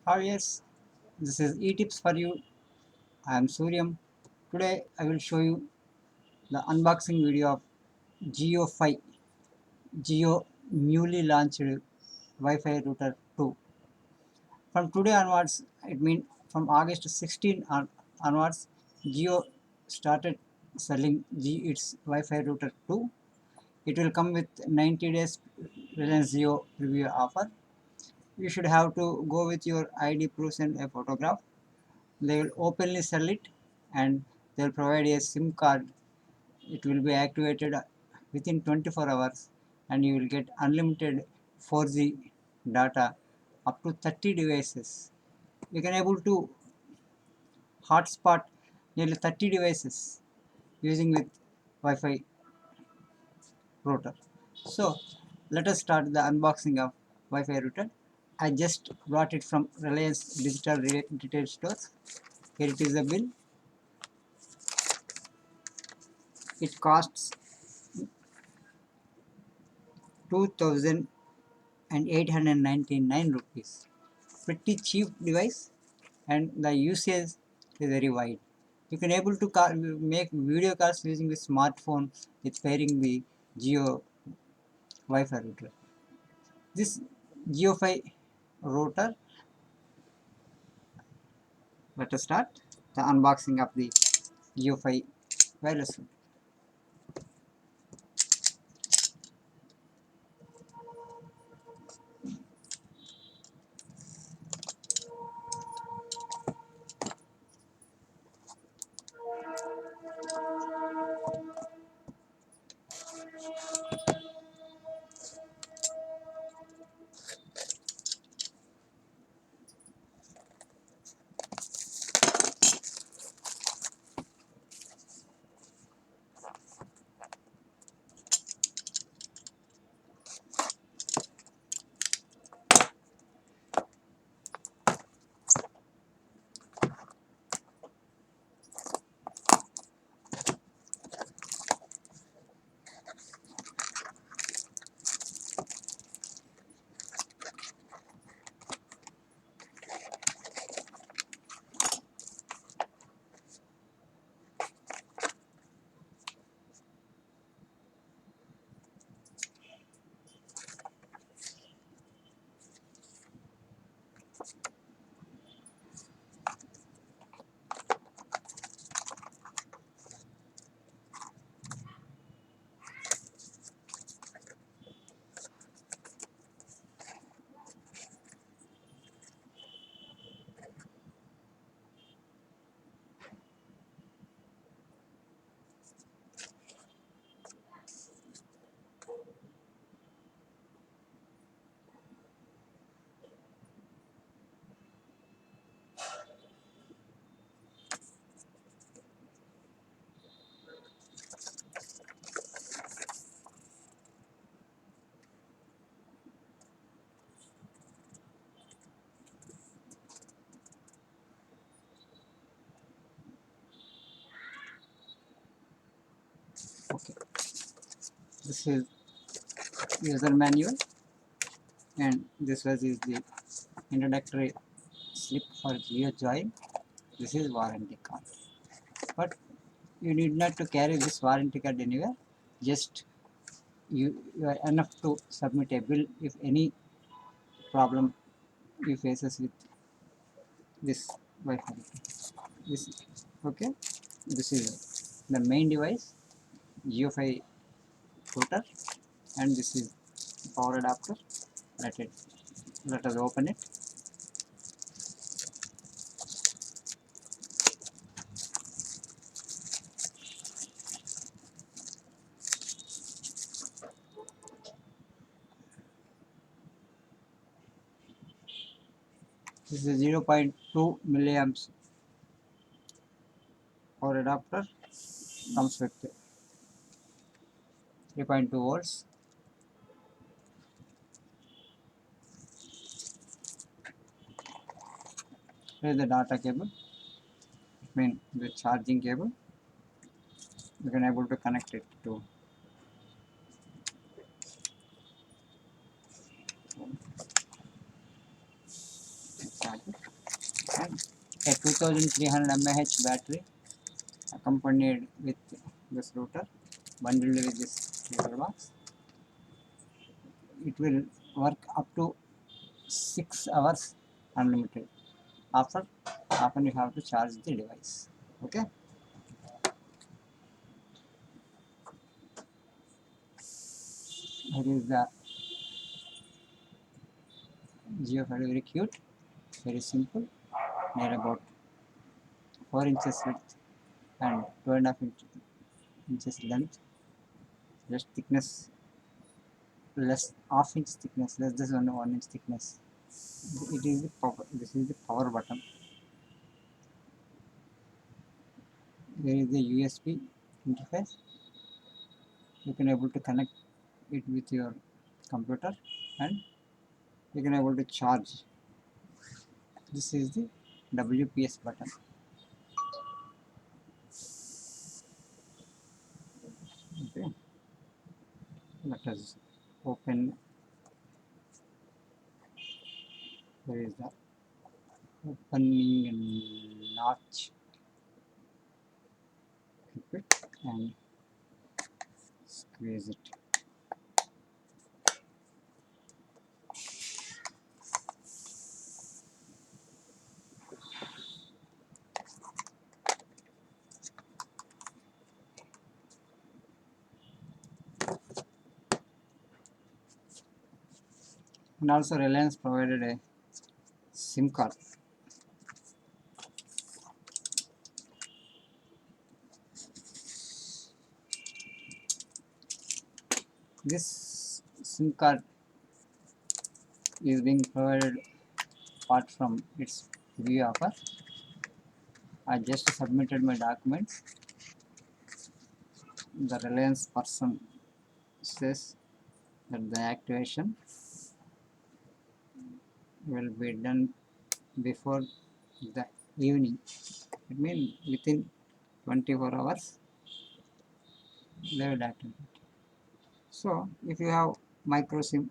Hi, yes, this is e-tips for you. I am Suryam. Today I will show you the unboxing video of JioFi, Jio newly launched Wi-Fi router 2. From today onwards, it means from August 16 onwards, Jio started selling its Wi-Fi router 2. It will come with 90 days Reliance Jio Preview offer. You should have to go with your ID proofs and a photograph. They will openly sell it, and they'll provide a SIM card. It will be activated within 24 hours, and you will get unlimited 4G data up to 30 devices. You can able to hotspot nearly 30 devices using with Wi-Fi router. So let us start the unboxing of Wi-Fi router. I just brought it from Reliance Digital Retail Stores. Here it is the bill. It costs 2,899 rupees. Pretty cheap device, and the usage is very wide. You can able to make video calls using the smartphone with pairing the Jio Wi-Fi router. This JioFi router, let us start the unboxing of the JioFi wireless router. Okay, this is user manual, and this was is the introductory slip for Jio Join. This is warranty card, but you need not to carry this warranty card anywhere. Just you are enough to submit a bill if any problem you faces with this Wi-Fi. This okay. This is the main device, JioFi router, and this is power adapter. Let it let us open it. This is 0.2 milliamps power adapter. Comes with 3.2 volts. Here is the data cable. I mean the charging cable. You can able to connect it to start it. And a 2300 mAh battery accompanied with this router, bundled with this router box. It will work up to 6 hours unlimited. After often you have to charge the device. Okay. Here is the JioFi, very cute, very simple, near about 4 inches width and 2.5 inches length. Just thickness, less half inch thickness, less than 1 inch thickness. It is the power. This is the power button. There is the USB interface. You can able to connect it with your computer and you can able to charge. This is the WPS button. Okay, let us open. There is the opening notch. Keep it and squeeze it. And also Reliance provided a SIM card. This SIM card is being provided apart from its review offer. I just submitted my documents. The Reliance person says that the activation will be done before the evening. It means within 24 hours they will activate. So if you have micro SIM,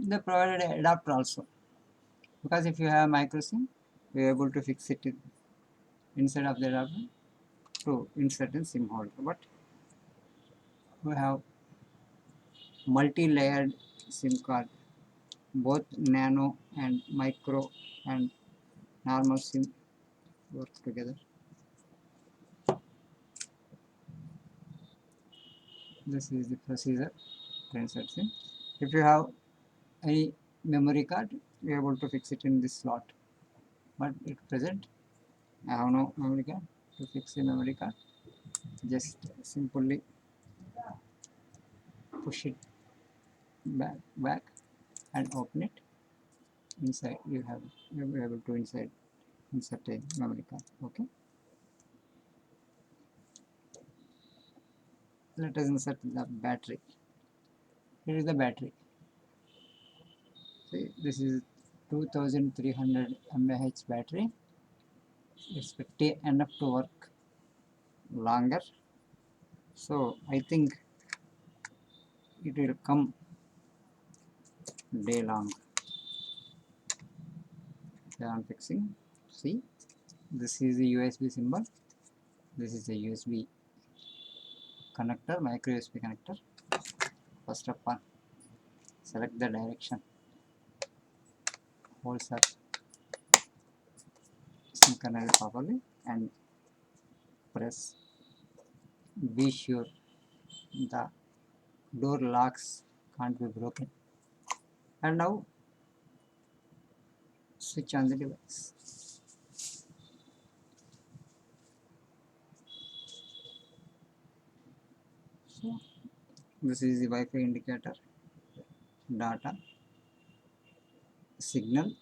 they provided an adapter also, because if you have micro SIM, you are able to fix it inside of the adapter to insert in SIM holder. But we have multi-layered SIM card, both nano and micro and normal SIM work together. This is the procedure to insert SIM. If you have any memory card, you are able to fix it in this slot. But at present, I have no memory card to fix the memory card. Just simply push it back and open it. Inside you will be able to insert a memory card. Okay. Let us insert the battery. Here is the battery. See, this is 2300 mAh battery. It's enough to work longer. So I think it will come day long. Okay, I'm fixing. See, this is the USB symbol. This is the USB connector, micro USB connector. First of all, select the direction. Holes are synchronized properly and press. Be sure the door locks can't be broken. And now switch on the device. So this is the Wi-Fi indicator, data, signal,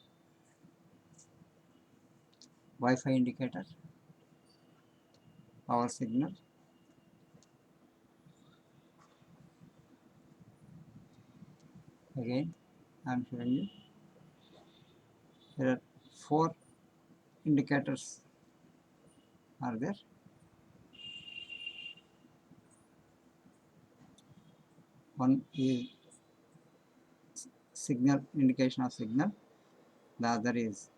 Wi-Fi indicator, power signal, again I am showing you. There are 4 indicators are there. One is signal, indication of signal, the other is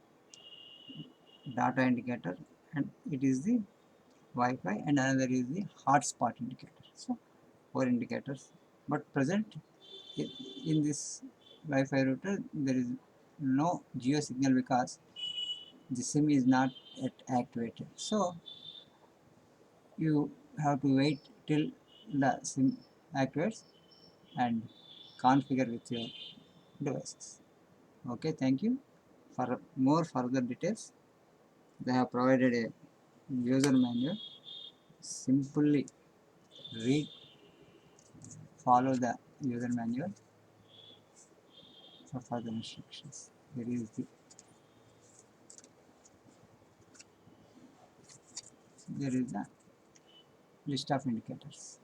data indicator, and it is the Wi-Fi, and another is the hotspot indicator. So 4 indicators, but present in this Wi-Fi router there is no Jio signal because the SIM is not yet activated. So you have to wait till the SIM activates and configure with your devices. Okay, thank you. For more further details, they have provided a user manual. Simply read, follow the user manual for further instructions. There is the list of indicators.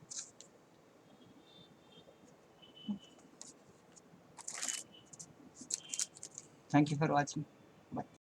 Thank you for watching. Bye.